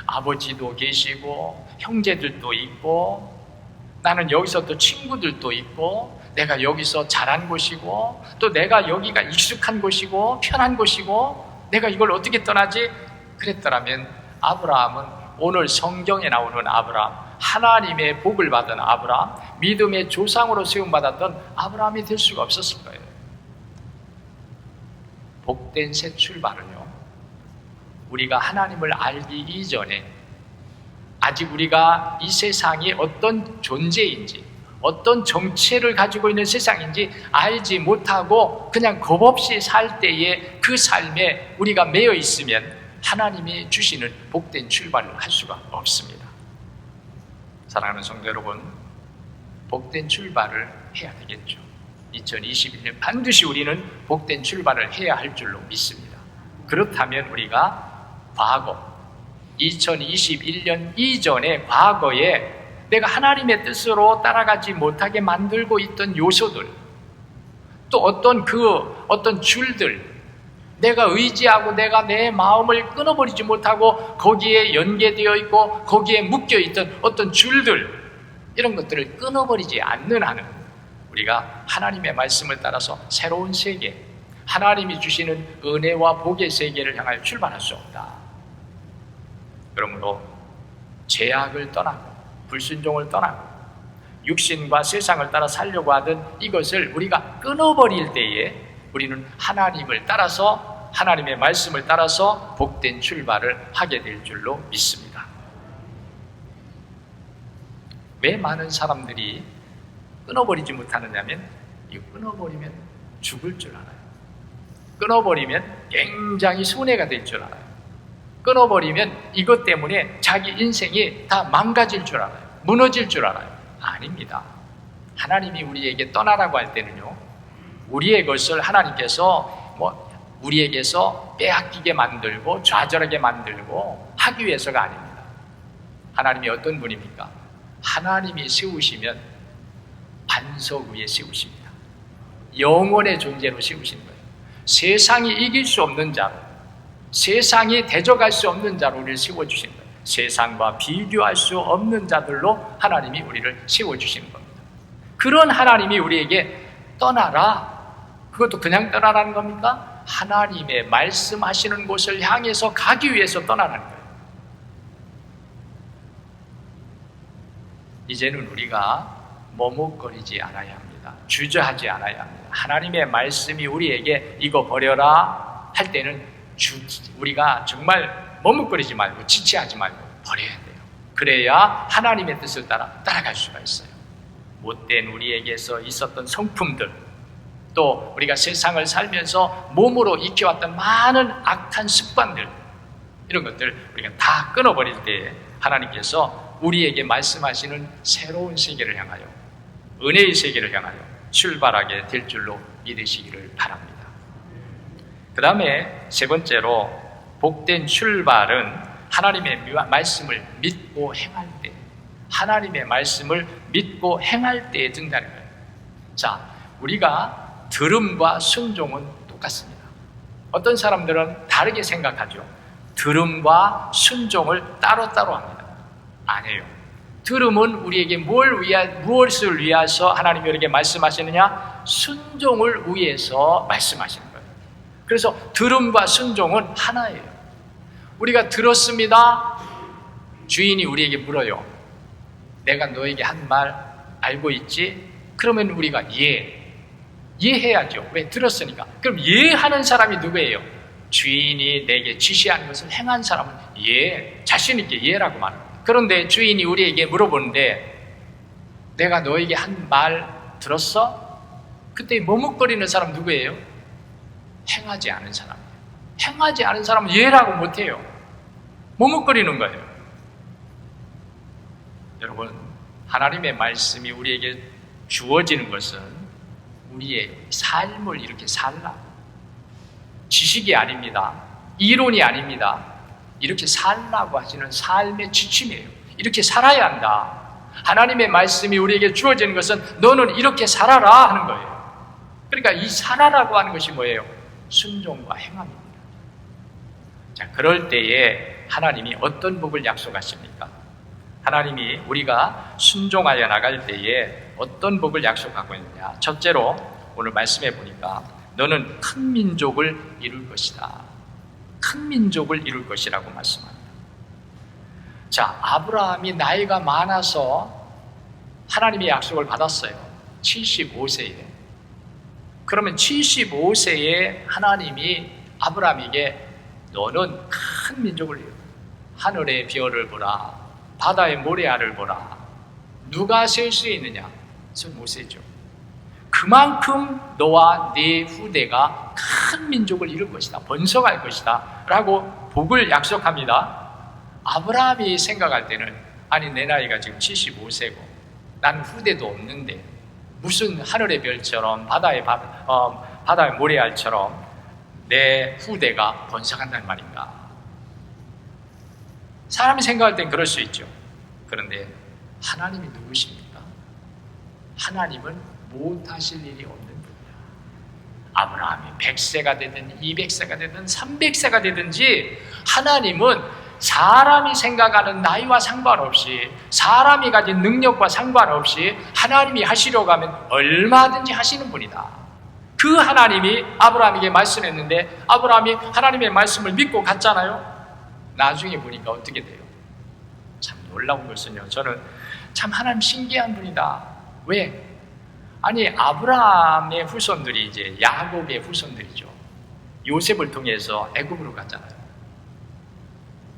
아버지도 계시고 형제들도 있고 나는 여기서 또 친구들도 있고 내가 여기서 자란 곳이고 또 내가 여기가 익숙한 곳이고 편한 곳이고 내가 이걸 어떻게 떠나지? 그랬더라면 아브라함은 오늘 성경에 나오는 아브라함, 하나님의 복을 받은 아브라함, 믿음의 조상으로 세움받았던 아브라함이 될 수가 없었을 거예요. 복된 새 출발은요, 우리가 하나님을 알기 이전에 아직 우리가 이 세상이 어떤 존재인지 어떤 정체를 가지고 있는 세상인지 알지 못하고 그냥 겁없이 살 때에 그 삶에 우리가 매여 있으면 하나님이 주시는 복된 출발을 할 수가 없습니다. 사랑하는 성도 여러분, 복된 출발을 해야 되겠죠. 2021년 반드시 우리는 복된 출발을 해야 할 줄로 믿습니다. 그렇다면 우리가 과거 2021년 이전의 과거에 내가 하나님의 뜻으로 따라가지 못하게 만들고 있던 요소들, 또 어떤 줄들, 내가 의지하고 내가 내 마음을 끊어버리지 못하고 거기에 연계되어 있고 거기에 묶여 있던 어떤 줄들, 이런 것들을 끊어버리지 않는 한은 우리가 하나님의 말씀을 따라서 새로운 세계, 하나님이 주시는 은혜와 복의 세계를 향하여 출발할 수 없다. 그러므로 죄악을 떠나고 불순종을 떠나고 육신과 세상을 따라 살려고 하던 이것을 우리가 끊어버릴 때에 우리는 하나님을 따라서, 하나님의 말씀을 따라서 복된 출발을 하게 될 줄로 믿습니다. 왜 많은 사람들이 끊어버리지 못하느냐면, 이거 끊어버리면 죽을 줄 알아요. 끊어버리면 굉장히 손해가 될 줄 알아요. 끊어버리면 이것 때문에 자기 인생이 다 망가질 줄 알아요. 무너질 줄 알아요. 아닙니다. 하나님이 우리에게 떠나라고 할 때는요, 우리의 것을 하나님께서 우리에게서 빼앗기게 만들고 좌절하게 만들고 하기 위해서가 아닙니다. 하나님이 어떤 분입니까? 하나님이 세우시면 반석 위에 세우십니다. 영원의 존재로 세우시는 거예요. 세상이 이길 수 없는 자로, 세상이 대적할 수 없는 자로 우리를 세워주시는 거예요. 세상과 비교할 수 없는 자들로 하나님이 우리를 세워주시는 겁니다. 그런 하나님이 우리에게 떠나라, 그것도 그냥 떠나라는 겁니까? 하나님의 말씀하시는 곳을 향해서 가기 위해서 떠나라는 거예요. 이제는 우리가 머뭇거리지 않아야 합니다. 주저하지 않아야 합니다. 하나님의 말씀이 우리에게 이거 버려라 할 때는 우리가 정말 머뭇거리지 말고 지체하지 말고 버려야 돼요. 그래야 하나님의 뜻을 따라갈 수가 있어요. 못된 우리에게서 있었던 성품들, 또 우리가 세상을 살면서 몸으로 익혀왔던 많은 악한 습관들, 이런 것들 우리가 다 끊어버릴 때 하나님께서 우리에게 말씀하시는 새로운 세계를 향하여, 은혜의 세계를 향하여 출발하게 될 줄로 믿으시기를 바랍니다. 그 다음에 세 번째로, 복된 출발은 하나님의 말씀을 믿고 행할 때, 하나님의 말씀을 믿고 행할 때에 든다는 거예요. 자, 우리가 들음과 순종은 똑같습니다. 어떤 사람들은 다르게 생각하죠. 들음과 순종을 따로따로 합니다. 아니에요. 들음은 우리에게 무엇을 위해서 하나님이 우리에게 말씀하시느냐? 순종을 위해서 말씀하시는 거예요. 그래서 들음과 순종은 하나예요. 우리가 들었습니다. 주인이 우리에게 물어요. 내가 너에게 한 말 알고 있지? 그러면 우리가 예해야죠. 왜? 들었으니까. 그럼 예하는 사람이 누구예요? 주인이 내게 지시하는 것을 행한 사람은 자신 있게 예라고 말합니다. 그런데 주인이 우리에게 물어보는데 내가 너에게 한 말 들었어? 그때 머뭇거리는 사람 누구예요? 행하지 않은 사람이에요. 행하지 않은 사람은 예라고 못해요. 머뭇거리는 거예요. 여러분, 하나님의 말씀이 우리에게 주어지는 것은 우리의 삶을 이렇게 살라고, 지식이 아닙니다. 이론이 아닙니다. 이렇게 살라고 하시는 삶의 지침이에요. 이렇게 살아야 한다. 하나님의 말씀이 우리에게 주어지는 것은 너는 이렇게 살아라 하는 거예요. 그러니까 이 살아라고 하는 것이 뭐예요? 순종과 행함입니다. 자, 그럴 때에 하나님이 어떤 복을 약속하십니까? 하나님이 우리가 순종하여 나갈 때에 어떤 복을 약속하고 있느냐? 첫째로 오늘 말씀해 보니까 너는 큰 민족을 이룰 것이다. 큰 민족을 이룰 것이라고 말씀합니다. 자, 아브라함이 나이가 많아서 하나님의 약속을 받았어요. 75세에. 그러면 75세에 하나님이 아브라함에게 너는 큰 민족을 이루라. 하늘의 별을 보라. 바다의 모래알을 보라. 누가 셀 수 있느냐? 저 못 세죠. 그만큼 너와 네 후대가 큰 민족을 이룰 것이다. 번성할 것이다. 라고 복을 약속합니다. 아브라함이 생각할 때는 아니 내 나이가 지금 75세고 나는 후대도 없는데 무슨 하늘의 별처럼 바다의 모래알처럼 내 후대가 번성한다는 말인가? 사람이 생각할 땐 그럴 수 있죠. 그런데 하나님이 누구십니까? 하나님은 못하실 일이 없는 분이야. 아브라함이 100세가 되든 200세가 되든 300세가 되든지 하나님은 사람이 생각하는 나이와 상관없이, 사람이 가진 능력과 상관없이 하나님이 하시려고 하면 얼마든지 하시는 분이다. 그 하나님이 아브라함에게 말씀했는데 아브라함이 하나님의 말씀을 믿고 갔잖아요. 나중에 보니까 어떻게 돼요? 참 놀라운 것은요, 저는 참 하나님 신기한 분이다. 왜? 아니 아브라함의 후손들이 이제 야곱의 후손들이죠. 요셉을 통해서 애굽으로 갔잖아요.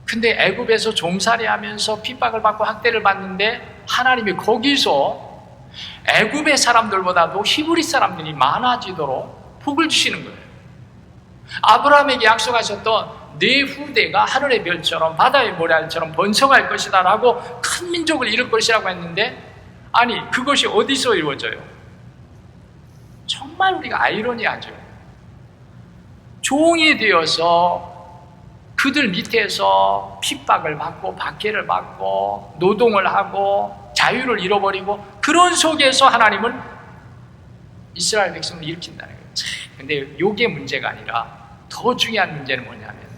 근데 애굽에서 종살이하면서 핍박을 받고 학대를 받는데 하나님이 거기서 애굽의 사람들보다도 히브리 사람들이 많아지도록 복을 주시는 거예요. 아브라함에게 약속하셨던 네 후대가 하늘의 별처럼 바다의 모래알처럼 번성할 것이다 라고 큰 민족을 이룰 것이라고 했는데 아니 그것이 어디서 이루어져요? 정말 우리가 아이러니하죠. 종이 되어서 그들 밑에서 핍박을 받고 박해를 받고 노동을 하고 자유를 잃어버리고 그런 속에서 하나님은 이스라엘 백성을 일으킨다는 거예요. 근데 이게 문제가 아니라 더 중요한 문제는 뭐냐면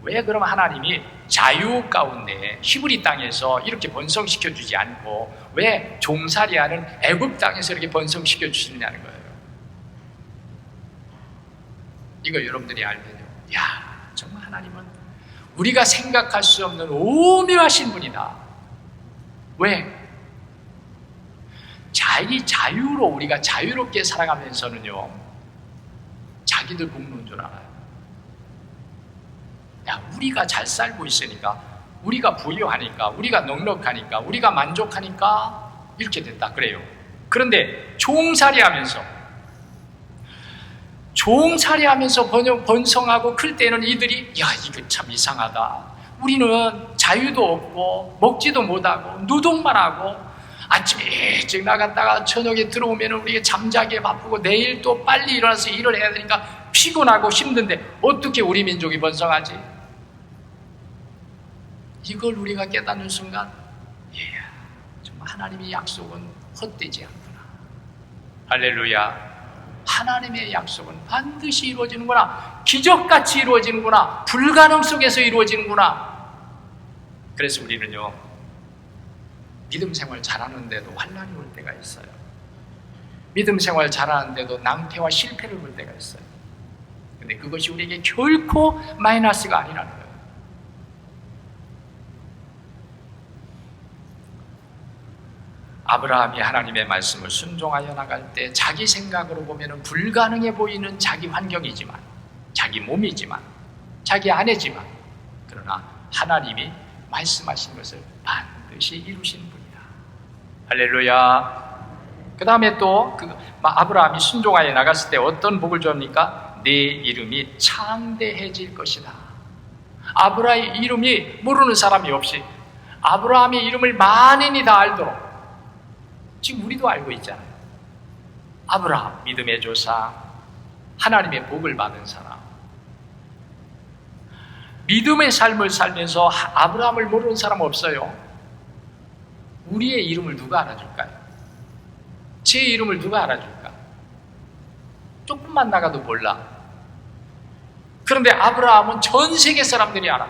왜 그럼 하나님이 자유 가운데 히브리 땅에서 이렇게 번성시켜 주지 않고 왜 종살이하는 애굽 땅에서 이렇게 번성시켜 주시느냐는 거예요. 이거 여러분들이 알면요, 야 정말 하나님은 우리가 생각할 수 없는 오묘하신 분이다. 왜? 자유로 우리가 자유롭게 살아가면서는요 자기들 굶는 줄 알아요. 야, 우리가 잘 살고 있으니까, 우리가 부유하니까, 우리가 넉넉하니까, 우리가 만족하니까 이렇게 됐다 그래요. 그런데 종살이하면서 번성하고 클 때는 이들이 야 이거 참 이상하다. 우리는 자유도 없고 먹지도 못하고 노동만 하고 아침에 일찍 나갔다가 저녁에 들어오면 우리가 잠자기에 바쁘고 내일 또 빨리 일어나서 일을 해야 되니까 피곤하고 힘든데 어떻게 우리 민족이 번성하지? 이걸 우리가 깨닫는 순간 정말 하나님의 약속은 헛되지 않구나. 할렐루야. 하나님의 약속은 반드시 이루어지는구나. 기적같이 이루어지는구나. 불가능 속에서 이루어지는구나. 그래서 우리는요 믿음 생활 잘하는데도 환난이 올 때가 있어요. 믿음 생활 잘하는데도 낭패와 실패를 볼 때가 있어요. 근데 그것이 우리에게 결코 마이너스가 아니라는 거예요. 아브라함이 하나님의 말씀을 순종하여 나갈 때 자기 생각으로 보면 불가능해 보이는 자기 환경이지만, 자기 몸이지만, 자기 아내지만, 그러나 하나님이 말씀하신 것을 반드시 이루시는 분이다. 할렐루야. 그 다음에 또 아브라함이 순종하여 나갔을 때 어떤 복을 줍니까? 내 이름이 창대해질 것이다. 아브라함의 이름이 모르는 사람이 없이 아브라함의 이름을 만인이 다 알도록, 지금 우리도 알고 있잖아요. 아브라함 믿음의 조상, 하나님의 복을 받은 사람. 믿음의 삶을 살면서 아브라함을 모르는 사람 없어요. 우리의 이름을 누가 알아줄까요? 제 이름을 누가 알아줄까? 조금만 나가도 몰라. 그런데 아브라함은 전 세계 사람들이 알아.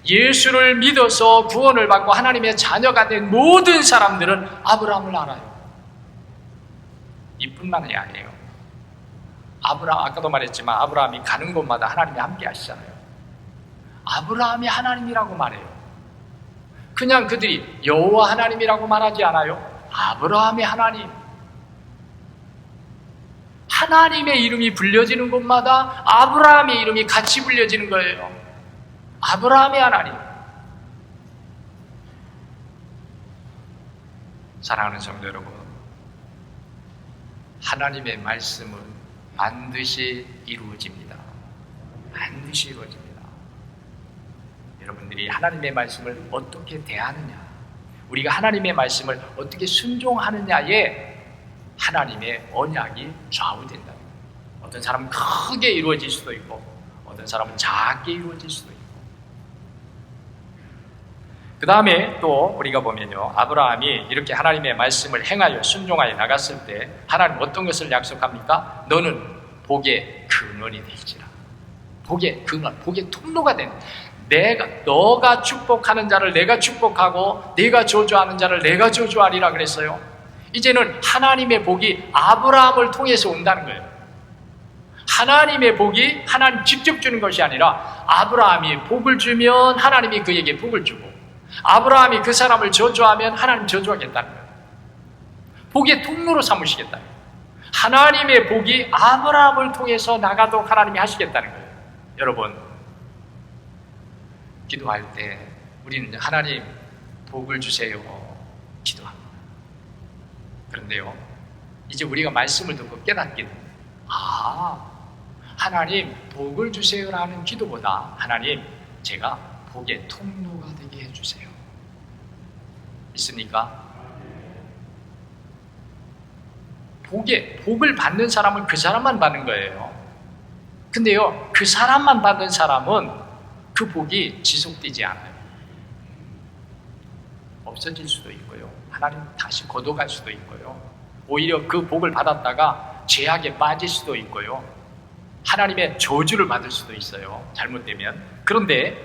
예수를 믿어서 구원을 받고 하나님의 자녀가 된 모든 사람들은 아브라함을 알아요. 이뿐만이 아니에요. 아까도 말했지만 아브라함이 가는 곳마다 하나님이 함께 하시잖아요. 아브라함이 하나님이라고 말해요. 그냥 그들이 여호와 하나님이라고 말하지 않아요. 아브라함의 하나님. 하나님의 이름이 불려지는 곳마다 아브라함의 이름이 같이 불려지는 거예요. 아브라함의 하나님. 사랑하는 성도 여러분, 하나님의 말씀은 반드시 이루어집니다. 반드시 이루어집니다. 여러분들이 하나님의 말씀을 어떻게 대하느냐, 우리가 하나님의 말씀을 어떻게 순종하느냐에 하나님의 언약이 좌우된다. 어떤 사람은 크게 이루어질 수도 있고 어떤 사람은 작게 이루어질 수도 있고. 그 다음에 또 우리가 보면요, 아브라함이 이렇게 하나님의 말씀을 행하여 순종하여 나갔을 때 하나님 어떤 것을 약속합니까? 너는 복의 근원이 될지라. 복의 근원, 복의 통로가 된, 너가 축복하는 자를 내가 축복하고 네가 저주하는 자를 내가 저주하리라 그랬어요. 이제는 하나님의 복이 아브라함을 통해서 온다는 거예요. 하나님의 복이 하나님 직접 주는 것이 아니라 아브라함이 복을 주면 하나님이 그에게 복을 주고, 아브라함이 그 사람을 저주하면 하나님 저주하겠다는 거예요. 복의 통로로 삼으시겠다는 거예요. 하나님의 복이 아브라함을 통해서 나가도록 하나님이 하시겠다는 거예요. 여러분, 기도할 때 우리는 하나님 복을 주세요 기도합니다. 그런데요, 이제 우리가 말씀을 듣고 깨닫기는, 하나님 복을 주세요라는 기도보다 하나님 제가 복의 통로가 되게 해주세요. 있습니까? 복을 받는 사람은 그 사람만 받는 거예요. 근데요, 그 사람만 받는 사람은 그 복이 지속되지 않아요. 없어질 수도 있고요, 하나님 다시 거둬갈 수도 있고요, 오히려 그 복을 받았다가 죄악에 빠질 수도 있고요, 하나님의 저주를 받을 수도 있어요, 잘못되면. 그런데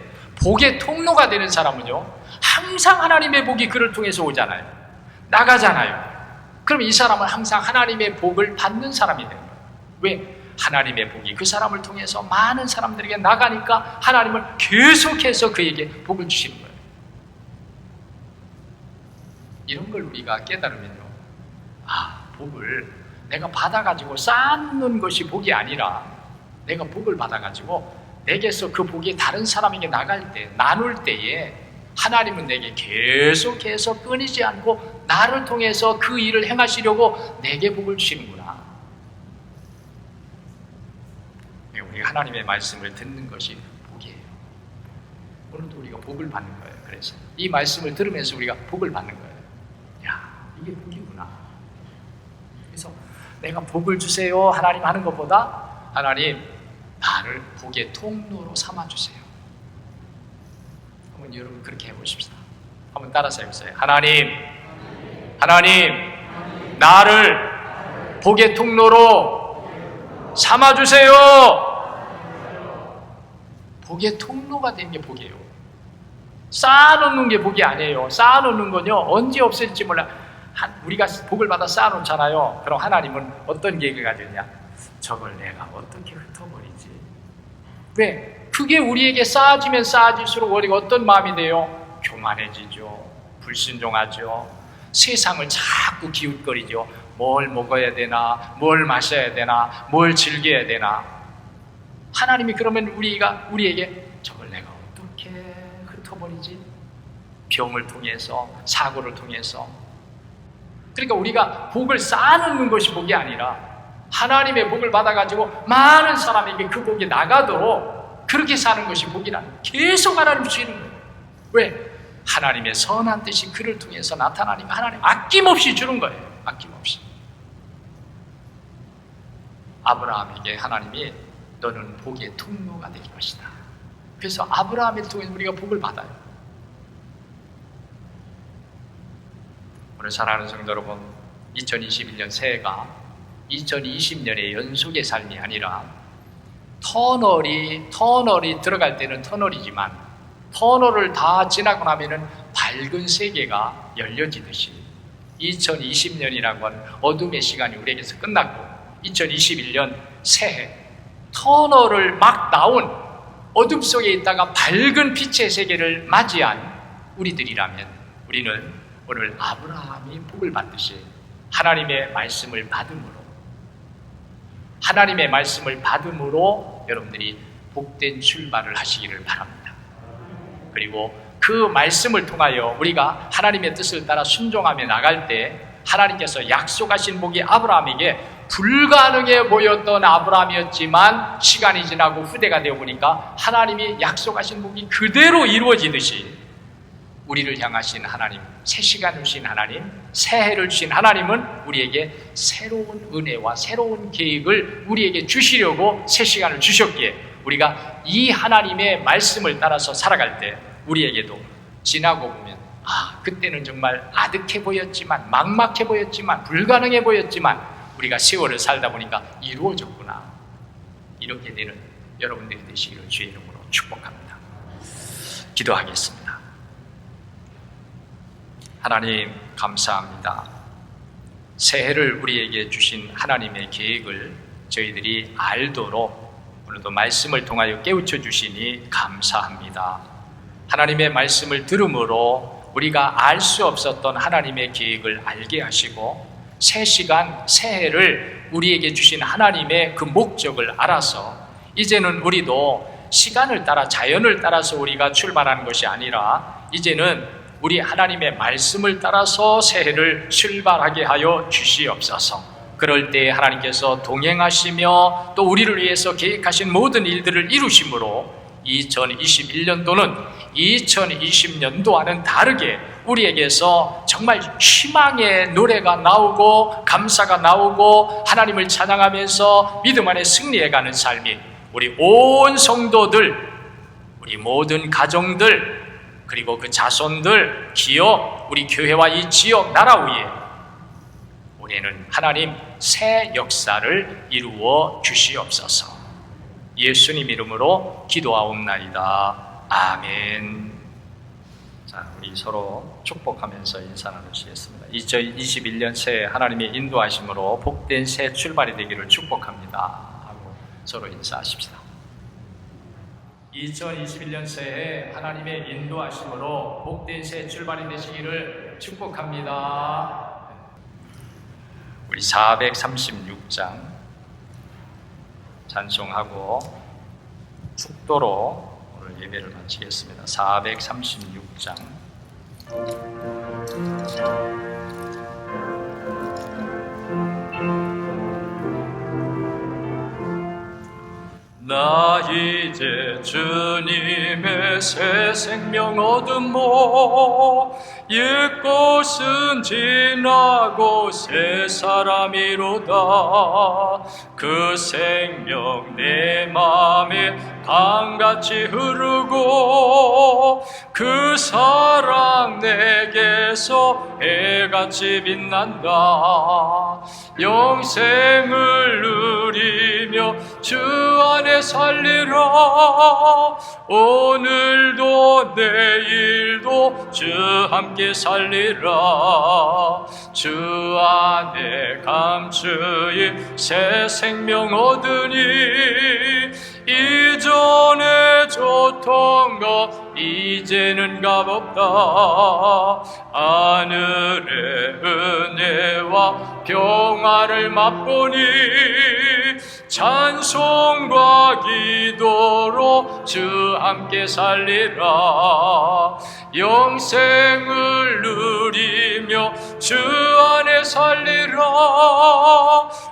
복의 통로가 되는 사람은요, 항상 하나님의 복이 그를 통해서 오잖아요. 나가잖아요. 그럼 이 사람은 항상 하나님의 복을 받는 사람이 되는 거예요. 왜? 하나님의 복이 그 사람을 통해서 많은 사람들에게 나가니까 하나님은 계속해서 그에게 복을 주시는 거예요. 이런 걸 우리가 깨달으면요, 복을 내가 받아가지고 쌓는 것이 복이 아니라 내가 복을 받아가지고 내게서 그 복이 다른 사람에게 나갈 때, 나눌 때에 하나님은 내게 계속해서 끊이지 않고 나를 통해서 그 일을 행하시려고 내게 복을 주시는구나. 우리가 하나님의 말씀을 듣는 것이 복이에요. 오늘도 우리가 복을 받는 거예요. 그래서 이 말씀을 들으면서 우리가 복을 받는 거예요. 이게 복이구나. 그래서 내가 복을 주세요 하나님 하는 것보다 하나님 나를 복의 통로로 삼아주세요. 한번 여러분 그렇게 해보십시다. 한번 따라서 해보세요. 하나님, 나를 복의 통로로 삼아주세요. 복의 통로가 되는 게 복이에요. 쌓아놓는 게 복이 아니에요. 쌓아놓는 건요, 언제 없어질지 몰라. 우리가 복을 받아 쌓아놓잖아요. 그럼 하나님은 어떤 계획을 가지고 있냐? 저걸 내가 어떻게 흩어버리지? 왜? 그게 우리에게 쌓아지면 쌓아질수록 우리가 어떤 마음이 돼요? 교만해지죠. 불순종하죠. 세상을 자꾸 기웃거리죠. 뭘 먹어야 되나? 뭘 마셔야 되나? 뭘 즐겨야 되나? 하나님이 그러면 우리에게 저걸 내가 어떻게 흩어버리지? 병을 통해서, 사고를 통해서. 그러니까 우리가 복을 쌓아놓는 것이 복이 아니라 하나님의 복을 받아가지고 많은 사람에게 그 복이 나가도록 그렇게 사는 것이 복이라는 거예요. 계속 하나님 주시는 거예요. 왜? 하나님의 선한 뜻이 그를 통해서 나타나니까 하나님 아낌없이 주는 거예요. 아낌없이. 아브라함에게 하나님이 너는 복의 통로가 될 것이다. 그래서 아브라함을 통해서 우리가 복을 받아요. 오늘 사랑하는 성도 여러분, 2021년 새해가 2020년의 연속의 삶이 아니라 터널이 들어갈 때는 터널이지만 터널을 다 지나고 나면은 밝은 세계가 열려지듯이 2020년이라고 하는 어둠의 시간이 우리에게서 끝났고 2021년 새해 터널을 막 나온 어둠 속에 있다가 밝은 빛의 세계를 맞이한 우리들이라면 우리는 오늘 아브라함이 복을 받듯이 하나님의 말씀을 받음으로 여러분들이 복된 출발을 하시기를 바랍니다. 그리고 그 말씀을 통하여 우리가 하나님의 뜻을 따라 순종하며 나갈 때 하나님께서 약속하신 복이 아브라함에게 불가능해 보였던 아브라함이었지만 시간이 지나고 후대가 되어 보니까 하나님이 약속하신 복이 그대로 이루어지듯이 우리를 향하신 하나님, 새 시간을 주신 하나님, 새해를 주신 하나님은 우리에게 새로운 은혜와 새로운 계획을 우리에게 주시려고 새 시간을 주셨기에 우리가 이 하나님의 말씀을 따라서 살아갈 때 우리에게도 지나고 보면 그때는 정말 아득해 보였지만 막막해 보였지만 불가능해 보였지만 우리가 세월을 살다 보니까 이루어졌구나. 이렇게 되는 여러분들이 되시기를 주의 이름으로 축복합니다. 기도하겠습니다. 하나님 감사합니다. 새해를 우리에게 주신 하나님의 계획을 저희들이 알도록 오늘도 말씀을 통하여 깨우쳐 주시니 감사합니다. 하나님의 말씀을 들음으로 우리가 알 수 없었던 하나님의 계획을 알게 하시고 새 시간, 새해를 우리에게 주신 하나님의 그 목적을 알아서 이제는 우리도 시간을 따라 자연을 따라서 우리가 출발하는 것이 아니라 이제는 우리 하나님의 말씀을 따라서 새해를 출발하게 하여 주시옵소서. 그럴 때 하나님께서 동행하시며 또 우리를 위해서 계획하신 모든 일들을 이루심으로 2021년도는 2020년도와는 다르게 우리에게서 정말 희망의 노래가 나오고 감사가 나오고 하나님을 찬양하면서 믿음 안에 승리해가는 삶이 우리 온 성도들, 우리 모든 가정들, 그리고 그 자손들, 기업, 우리 교회와 이 지역, 나라 위에 올해는 하나님 새 역사를 이루어 주시옵소서. 예수님 이름으로 기도하옵나이다. 아멘. 자, 우리 서로 축복하면서 인사 나누시겠습니다. 2021년 새해 하나님의 인도하심으로 복된 새 출발이 되기를 축복합니다. 하고 서로 인사하십시다. 2021년 새해 하나님의 인도하심으로 복된 새 출발이 되시기를 축복합니다. 우리 436장 찬송하고 축도로 오늘 예배를 마치겠습니다. 436장 나 이제 주님의 새 생명 얻음모 옛것은 지나고 새 사람이로다. 그 생명 내 맘에 강같이 흐르고 그 사랑 내게서 해같이 빛난다. 영생을 누리며 주 안에 살리라. 오늘도 내일도 주 함께 살리라. 주 안에 감추인 새 생명 얻으니 이전에 좋던 것 이제는 값없다. 하늘의 은혜와 평화를 맛보니 찬송과 기도로 주 함께 살리라. 영생을 누리며 주 안에 살리라.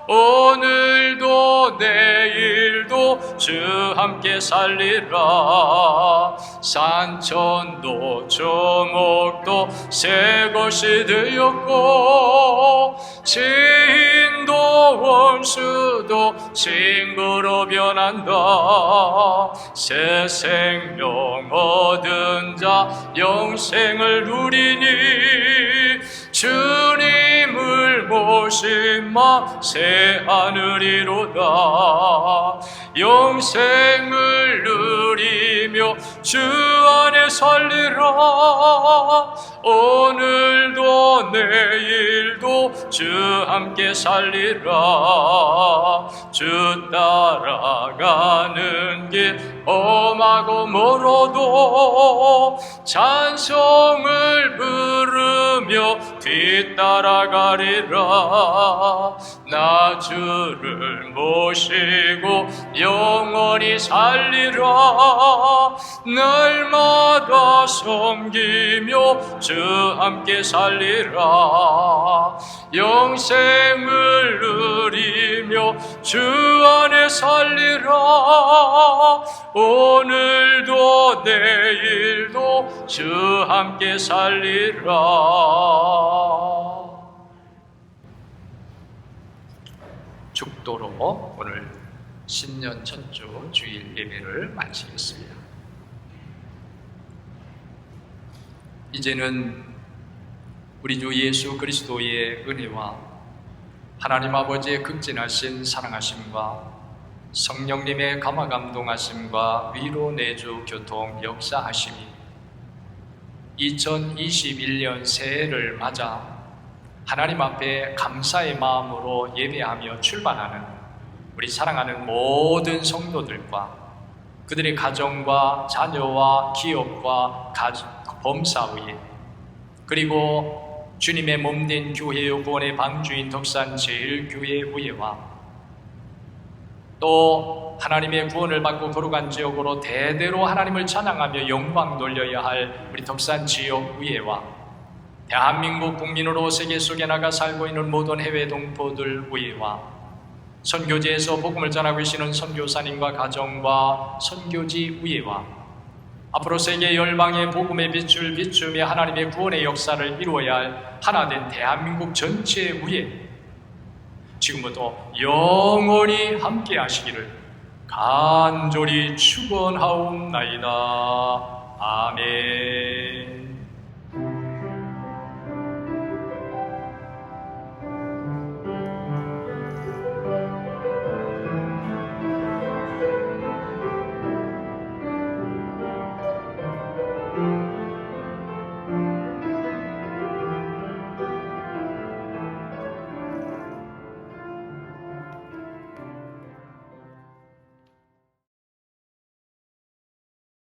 오늘도 내일도 주 함께 살리라. 산천도 조목도 새 것이 되었고 지인도 원수도 친구로 변한다. 새 생명 얻은 자 영생을 누리니 주님을 모심마 새 하늘이로다. 영생을 누리며 주 안에 살리라. 오늘도 내일도 주 함께 살리라. 주 따라가는 길 험하고 멀어도 찬송을 부르며 뒤따라가리라. 나 주를 모시고 영원히 살리라. 날마다 섬기며 주 함께 살리라. 영생을 누리며 주 안에 살리라. 오늘도 내일도 주 함께 살리라. 죽도로 오늘 신년 첫주 주일 예배를 마치겠습니다. 이제는 우리 주 예수 그리스도의 은혜와 하나님 아버지의 극진하신 사랑하심과 성령님의 감화감동하심과 위로 내주 교통 역사하심이 2021년 새해를 맞아 하나님 앞에 감사의 마음으로 예배하며 출발하는 우리 사랑하는 모든 성도들과 그들의 가정과 자녀와 기업과 범사의 그리고 주님의 몸된 교회요 구원의 방주인 덕산 제일교회 의회와 또 하나님의 구원을 받고 거룩한 지역으로 대대로 하나님을 찬양하며 영광 돌려야 할 우리 덕산 지역 의회와 대한민국 국민으로 세계 속에 나가 살고 있는 모든 해외 동포들 의회와 선교지에서 복음을 전하고 계시는 선교사님과 가정과 선교지 의회와 앞으로 세계 열방의 복음의 빛을 비추며 하나님의 구원의 역사를 이루어야 할 하나된 대한민국 전체의 의회 지금부터 영원히 함께 하시기를 간절히 축원하옵나이다. 아멘.